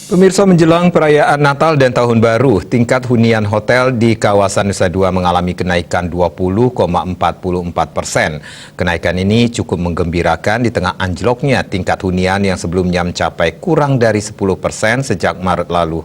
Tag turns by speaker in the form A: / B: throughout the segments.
A: Pemirsa, menjelang perayaan Natal dan Tahun Baru, tingkat hunian hotel di kawasan Nusa Dua mengalami kenaikan 20,44%. Kenaikan ini cukup menggembirakan di tengah anjloknya tingkat hunian yang sebelumnya mencapai kurang dari 10% sejak Maret lalu.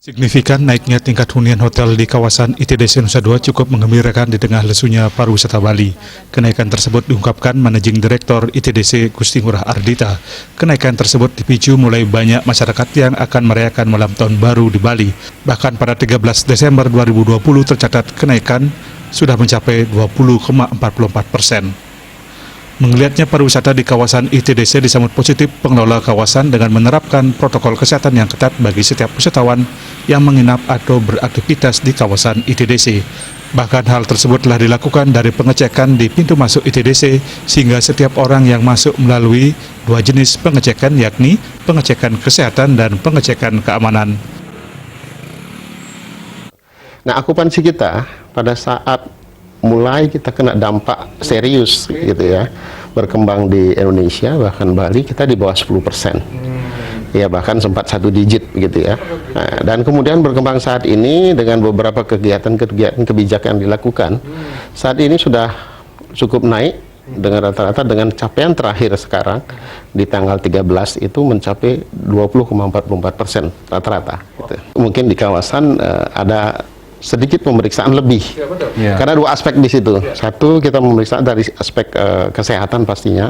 B: Signifikan naiknya tingkat hunian hotel di kawasan ITDC Nusa Dua cukup menggembirakan di tengah lesunya pariwisata Bali. Kenaikan tersebut diungkapkan Managing Direktur ITDC Gusti Ngurah Ardita. Kenaikan tersebut dipicu mulai banyak masyarakat yang akan merayakan malam tahun baru di Bali. Bahkan pada 13 Desember 2020 tercatat kenaikan sudah mencapai 20,44%. Menggeliatnya pariwisata di kawasan ITDC disambut positif pengelola kawasan dengan menerapkan protokol kesehatan yang ketat bagi setiap wisatawan yang menginap atau beraktivitas di kawasan ITDC. Bahkan hal tersebut telah dilakukan dari pengecekan di pintu masuk ITDC sehingga setiap orang yang masuk melalui dua jenis pengecekan, yakni pengecekan kesehatan dan pengecekan keamanan.
C: Nah, okupansi kita pada saat mulai kita kena dampak serius gitu ya, berkembang di Indonesia bahkan Bali, kita di bawah 10%. Ya, bahkan sempat 1 digit gitu ya. Nah, dan kemudian berkembang saat ini dengan beberapa kegiatan-kebijakan yang dilakukan. Saat ini sudah cukup naik dengan rata-rata, dengan capaian terakhir sekarang di tanggal 13 itu mencapai 20,44% rata-rata gitu. Mungkin di kawasan ada sedikit pemeriksaan lebih, karena dua aspek di situ. Satu, kita memeriksa dari aspek kesehatan pastinya,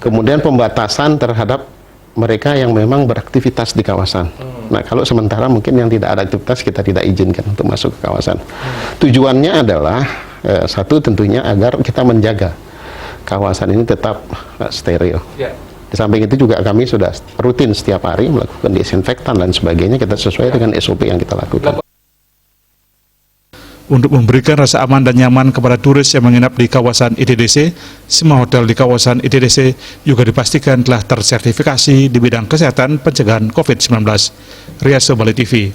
C: kemudian pembatasan terhadap mereka yang memang beraktivitas di kawasan. Nah, kalau sementara mungkin yang tidak ada aktivitas kita tidak izinkan untuk masuk ke kawasan. Tujuannya adalah satu, tentunya agar kita menjaga kawasan ini tetap steril. Di samping itu juga kami sudah rutin setiap hari melakukan disinfektan dan sebagainya, kita sesuai dengan SOP yang kita lakukan.
B: Untuk memberikan rasa aman dan nyaman kepada turis yang menginap di kawasan ITDC, semua hotel di kawasan ITDC juga dipastikan telah tersertifikasi di bidang kesehatan pencegahan COVID-19. Riyaso Bali TV.